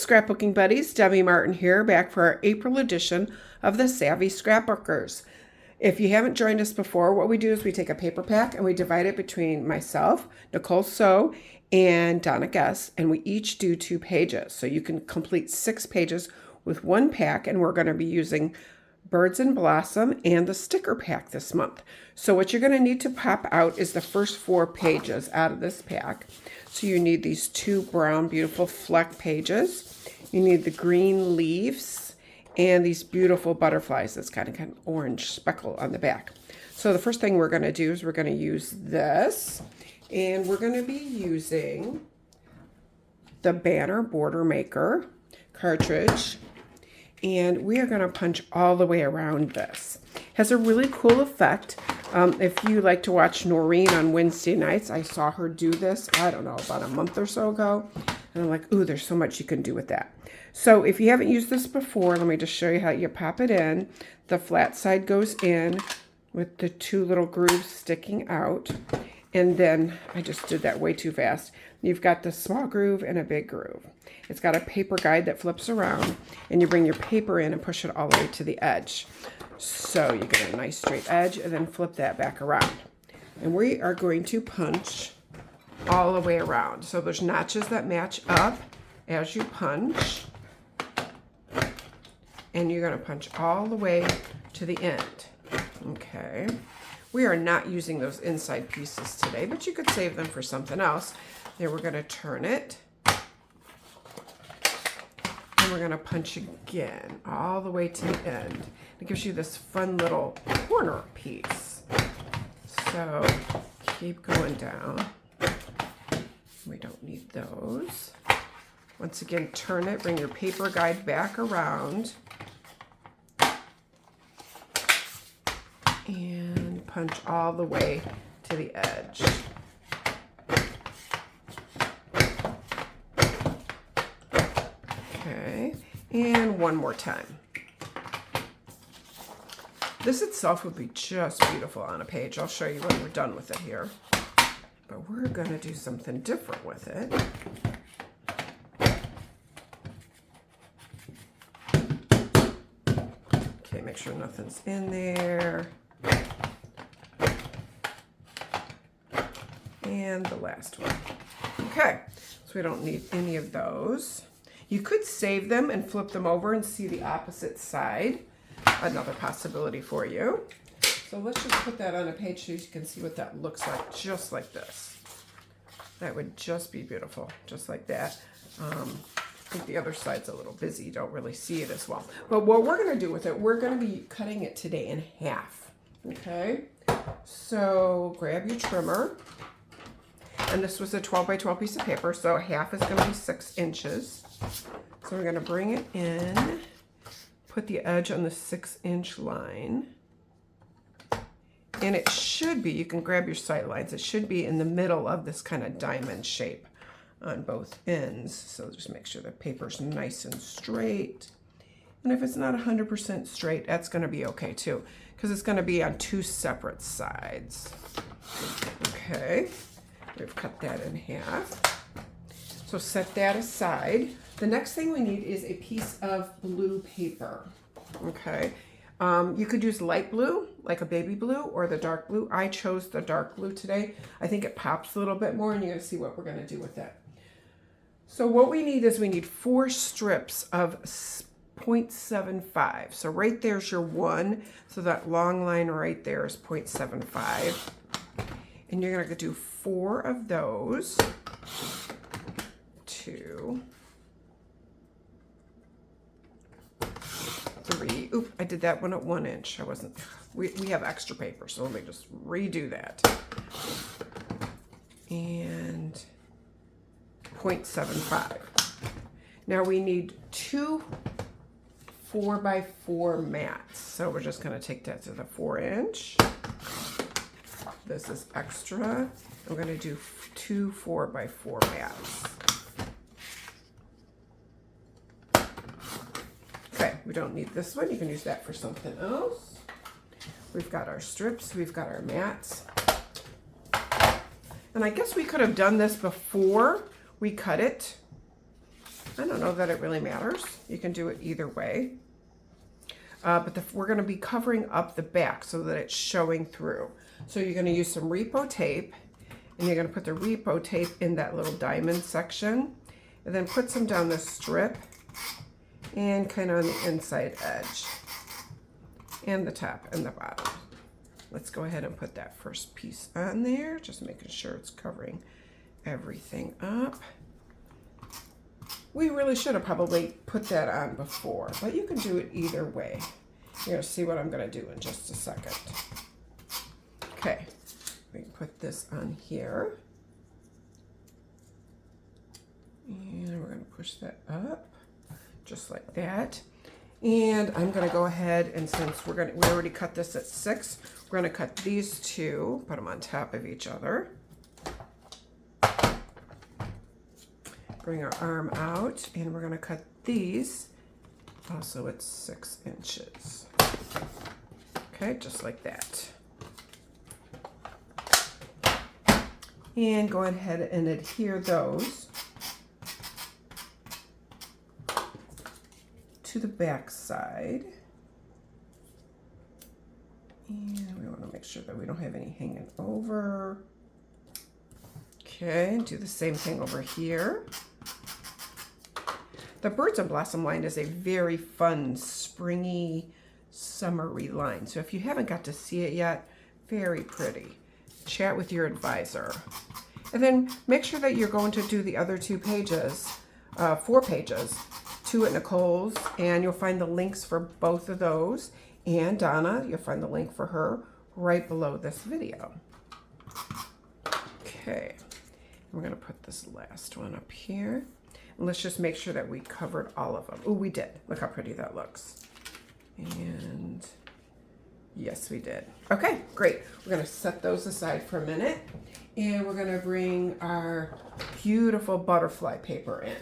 Scrapbooking buddies, Debbie Martin here, back for our April edition of the Savvy Scrapbookers. If you haven't joined us before, what we do is we take a paper pack and we divide it between myself, Nicole So, and Donna Guess, and we each do 2 pages. So you can complete 6 pages with one pack, and we're going to be using Birds and Blossom and the sticker pack this month. So what you're going to need to pop out is the first 4 pages out of this pack. So you need these 2 brown beautiful fleck pages. You need the green leaves and these beautiful butterflies that's kind of orange speckle on the back. So the first thing we're going to do is we're going to use this, and we're going to be using the Banner Border Maker cartridge. And we are going to punch all the way around this. Has a really cool effect. If you like to watch Noreen on Wednesday nights, I saw her do this, I don't know, about a month or so ago. And I'm like, ooh, there's so much you can do with that. So if you haven't used this before, let me just show you how you pop it in. The flat side goes in with the 2 little grooves sticking out. And then I just did that way too fast. You've got the small groove and a big groove. It's got a paper guide that flips around, and you bring your paper in and push it all the way to the edge. So you get a nice straight edge, and then flip that back around. And we are going to punch all the way around. So there's notches that match up as you punch. And you're going to punch all the way to the end. Okay. We are not using those inside pieces today, but you could save them for something else. Then we're going to turn it. And we're going to punch again all the way to the end. It gives you this fun little corner piece. So keep going down. We don't need those. Once again, turn it, bring your paper guide back around. And punch all the way to the edge. Okay, and one more time. This itself would be just beautiful on a page. I'll show you when we're done with it here. But we're going to do something different with it. Okay, make sure nothing's in there. And the last one. Okay, so we don't need any of those. You could save them and flip them over and see the opposite side. Another possibility for you. So let's just put that on a page so you can see what that looks like, just like this. That would just be beautiful, just like that. I think the other side's a little busy. You don't really see it as well. But what we're going to do with it, we're going to be cutting it today in half. Okay, so grab your trimmer. And this was a 12 by 12 piece of paper, so half is going to be 6 inches. So we're going to bring it in, put the edge on the 6-inch line. And it should be, you can grab your sight lines, it should be in the middle of this kind of diamond shape on both ends. So just make sure the paper's nice and straight. And if it's not 100% straight, that's going to be okay too, because it's going to be on 2 separate sides. Okay. We've cut that in half. So set that aside. The next thing we need is a piece of blue paper. Okay. You could use light blue, like a baby blue, or the dark blue. I chose the dark blue today. I think it pops a little bit more, and you're going to see what we're going to do with it. So what we need is we need 4 strips of 0.75. So right there's your 1. So that long line right there is 0.75. And you're going to do 4 of those. 2, 3. Oop, I did that one at 1 inch. I wasn't, we have extra paper, so let me just redo that. And 0.75. Now we need 2 4x4 mats. So we're just going to take that to the 4-inch. This is extra. I'm going to do 2 4x4 mats. Okay, we don't need this one. You can use that for something else. We've got our strips. We've got our mats. And I guess we could have done this before we cut it. I don't know that it really matters. You can do it either way. But we're going to be covering up the back so that it's showing through. So you're going to use some repo tape, and you're going to put the repo tape in that little diamond section, and then put some down the strip and kind of on the inside edge and the top and the bottom. Let's go ahead and put that first piece on there, just making sure it's covering everything up. We really should have probably put that on before, but you can do it either way. You're gonna see what I'm gonna do in just a second. Okay, we can put this on here. And we're gonna push that up, just like that. And I'm gonna go ahead, and since we already cut this at 6, we're gonna cut these two, put them on top of each other. Bring our arm out, and we're going to cut these also at 6 inches. Okay, just like that. And go ahead and adhere those to the back side. And we want to make sure that we don't have any hanging over. Okay, do the same thing over here. The Birds and Blossom line is a very fun, springy, summery line. So if you haven't got to see it yet, very pretty. Chat with your advisor. And then make sure that you're going to do the other 2 pages, 4 pages, 2 at Nicole's, and you'll find the links for both of those. And Donna, you'll find the link for her right below this video. Okay, we're going to put this last one up here. And let's just make sure that we covered all of them. Oh, we did. Look how pretty that looks. And yes, we did. Okay, great. We're going to set those aside for a minute. And we're going to bring our beautiful butterfly paper in.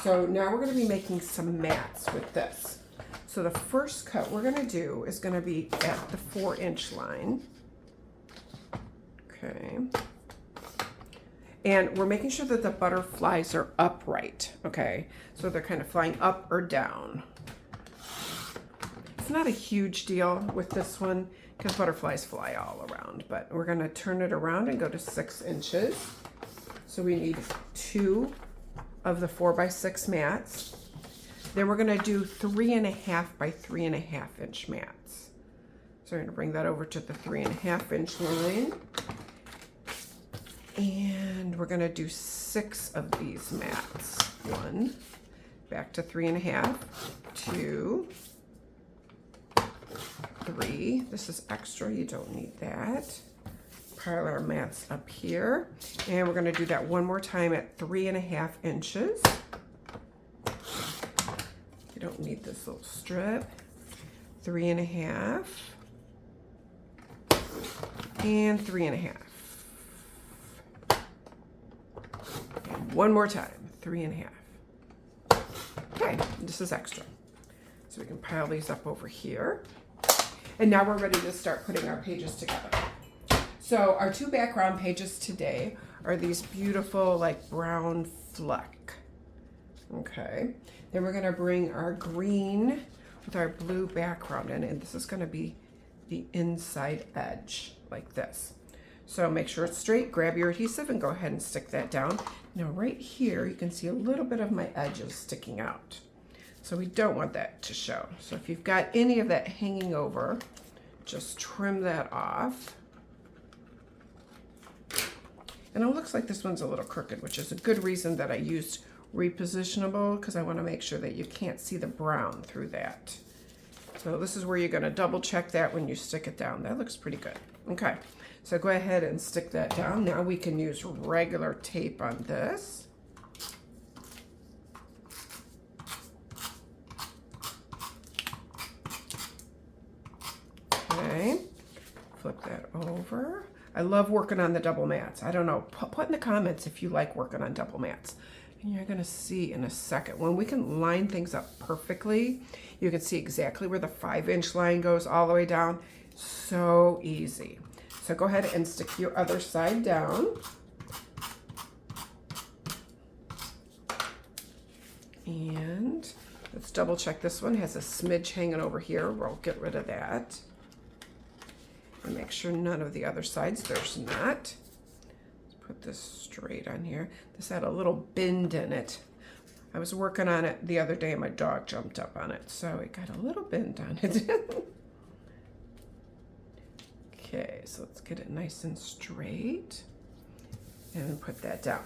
So now we're going to be making some mats with this. So the first cut we're going to do is going to be at the 4-inch line. Okay. And we're making sure that the butterflies are upright, okay? So they're kind of flying up or down. It's not a huge deal with this one because butterflies fly all around, but we're gonna turn it around and go to 6 inches. So we need 2 of the 4x6 mats. Then we're gonna do 3.5 by 3.5 inch mats. So we're gonna bring that over to the 3.5 inch line. And we're gonna do 6 of these mats. 1, back to 3.5, 2, 3. This is extra, you don't need that. Pile our mats up here. And we're gonna do that one more time at 3.5 inches. You don't need this little strip. 3.5. And 3.5. One more time, 3.5. Okay, this is extra. So we can pile these up over here. And now we're ready to start putting our pages together. So our 2 background pages today are these beautiful like brown fleck. Okay, then we're gonna bring our green with our blue background in, and this is gonna be the inside edge like this. So make sure it's straight, grab your adhesive and go ahead and stick that down. Now right here, you can see a little bit of my edges sticking out. So we don't want that to show. So if you've got any of that hanging over, just trim that off. And it looks like this one's a little crooked, which is a good reason that I used repositionable, because I want to make sure that you can't see the brown through that. So this is where you're going to double check that when you stick it down. That looks pretty good. Okay. So go ahead and stick that down. Now we can use regular tape on this. Okay, flip that over. I love working on the double mats. I don't know, put in the comments if you like working on double mats. And you're gonna see in a second, when we can line things up perfectly, you can see exactly where the 5-inch line goes all the way down. So easy. So go ahead and stick your other side down. And let's double check this one. It has a smidge hanging over here. We'll get rid of that. And make sure none of the other sides, there's not. Let's put this straight on here. This had a little bend in it. I was working on it the other day and my dog jumped up on it, so it got a little bend on it. Okay, so let's get it nice and straight and put that down.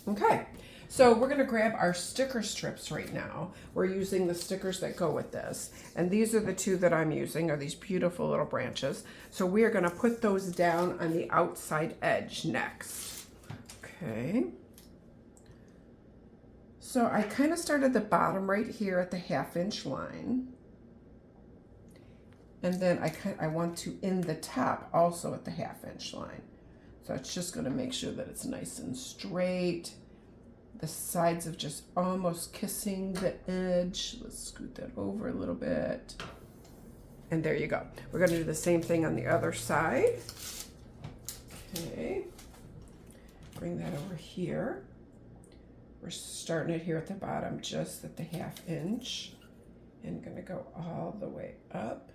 Okay, so we're gonna grab our sticker strips right now. We're using the stickers that go with this. And these are the two that I'm using, are these beautiful little branches. So we are gonna put those down on the outside edge next. Okay. So I kind of started the bottom right here at the 1/2 inch line. And then I want to end the top also at the 1/2 inch line. So it's just gonna make sure that it's nice and straight. The sides of just almost kissing the edge. Let's scoot that over a little bit. And there you go. We're gonna do the same thing on the other side. Okay. Bring that over here. We're starting it here at the bottom, just at the 1/2 inch. And gonna go all the way up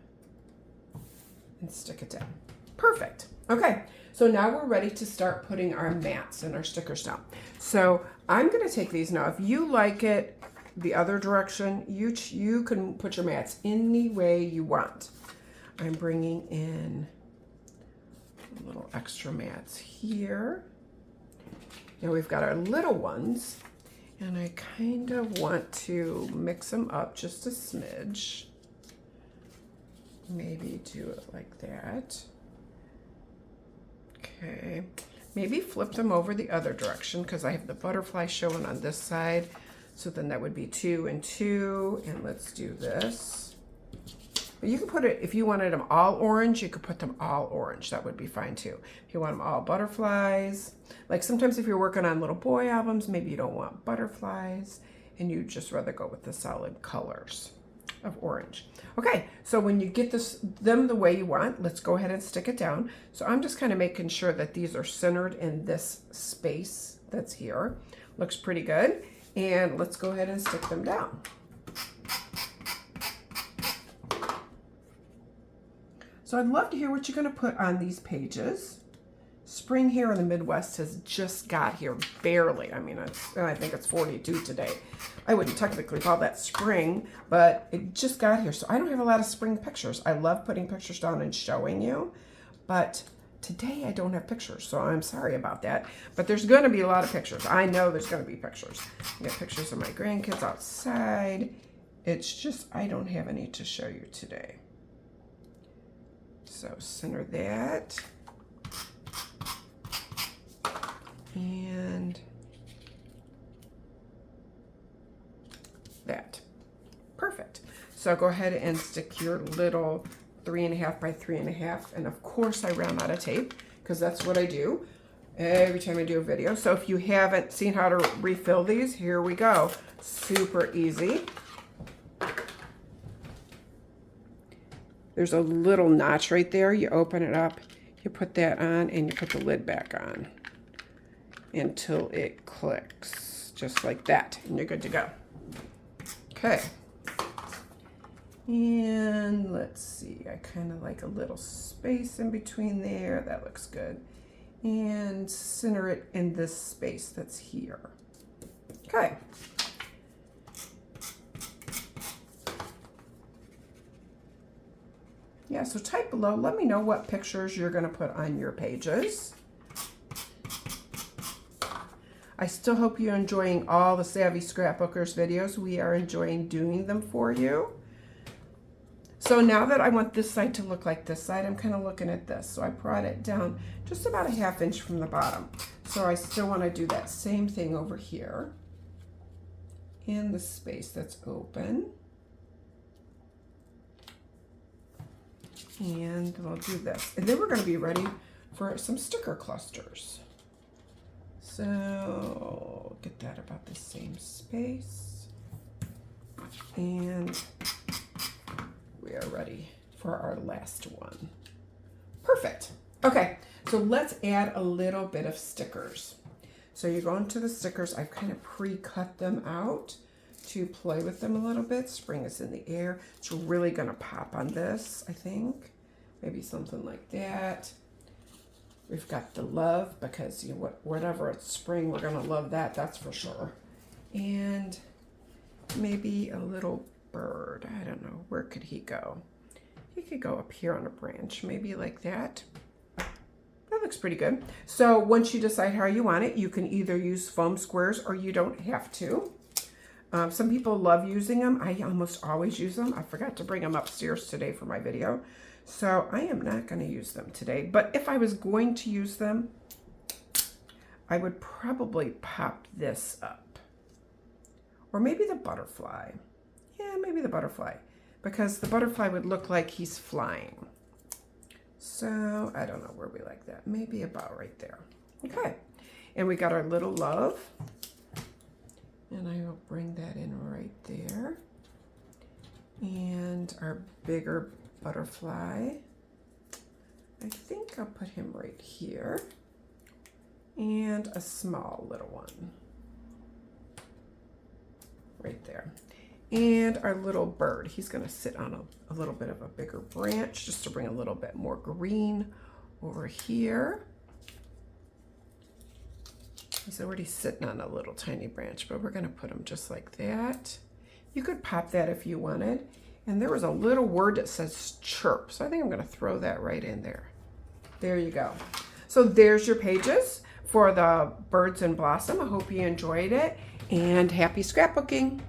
and stick it down. Perfect. Okay, so now we're ready to start putting our mats and our stickers down. So I'm gonna take these now. If you like it the other direction, you can put your mats any way you want. I'm bringing in a little extra mats here. Now we've got our little ones, and I kind of want to mix them up just a smidge. Maybe do it like that. Okay, maybe flip them over the other direction because I have the butterfly showing on this side. So then that would be 2 and 2, and let's do this. You can put it, if you wanted them all orange, you could put them all orange. That would be fine too. If you want them all butterflies, like sometimes if you're working on little boy albums, maybe you don't want butterflies and you just rather go with the solid colors of orange. Okay, so when you get them the way you want, let's go ahead and stick it down. So I'm just kind of making sure that these are centered in this space that's here. Looks pretty good. And let's go ahead and stick them down. So I'd love to hear what you're going to put on these pages. Spring here in the Midwest has just got here, barely. I mean, I think it's 42 today. I wouldn't technically call that spring, but it just got here. So I don't have a lot of spring pictures. I love putting pictures down and showing you, but today I don't have pictures, so I'm sorry about that. But there's going to be a lot of pictures. I know there's going to be pictures. I got pictures of my grandkids outside. It's just I don't have any to show you today. So center that. And that. Perfect. So go ahead and stick your little 3.5 by 3.5. And of course I ran out of tape because that's what I do every time I do a video. So if you haven't seen how to refill these, here we go. Super easy. There's a little notch right there. You open it up, you put that on, and you put the lid back on until it clicks, just like that, and you're good to go. Okay. And let's see, I kind of like a little space in between there. That looks good. And center it in this space that's here. Okay. Yeah, so type below, let me know what pictures you're going to put on your pages. I still hope you're enjoying all the Savvy Scrapbookers videos. We are enjoying doing them for you. So now that I want this side to look like this side, I'm kind of looking at this. So I brought it down just about a 1/2 inch from the bottom. So I still want to do that same thing over here in the space that's open. And we'll do this. And then we're going to be ready for some sticker clusters. So get that about the same space. And we are ready for our last one. Perfect. Okay, so let's add a little bit of stickers. So you go into the stickers. I've kind of pre-cut them out to play with them a little bit. Spring is in the air. It's really going to pop on this, I think. Maybe something like that. We've got the love because, you know, whatever it's spring, we're going to love that. That's for sure. And maybe a little bird. I don't know. Where could he go? He could go up here on a branch, maybe like that. That looks pretty good. So once you decide how you want it, you can either use foam squares or you don't have to. Some people love using them. I almost always use them. I forgot to bring them upstairs today for my video. So I am not going to use them today. But if I was going to use them, I would probably pop this up. Or maybe the butterfly. Yeah, maybe the butterfly. Because the butterfly would look like he's flying. So I don't know where we like that. Maybe about right there. Okay. And we got our little love. And I will bring that in right there. And our bigger butterfly. I think I'll put him right here. And a small little one. Right there. And our little bird, he's going to sit on a little bit of a bigger branch just to bring a little bit more green over here. He's already sitting on a little tiny branch, but we're going to put him just like that. You could pop that if you wanted. And there was a little word that says chirp, so I think I'm going to throw that right in there. There you go. So there's your pages for the birds and blossom. I hope you enjoyed it, and happy scrapbooking.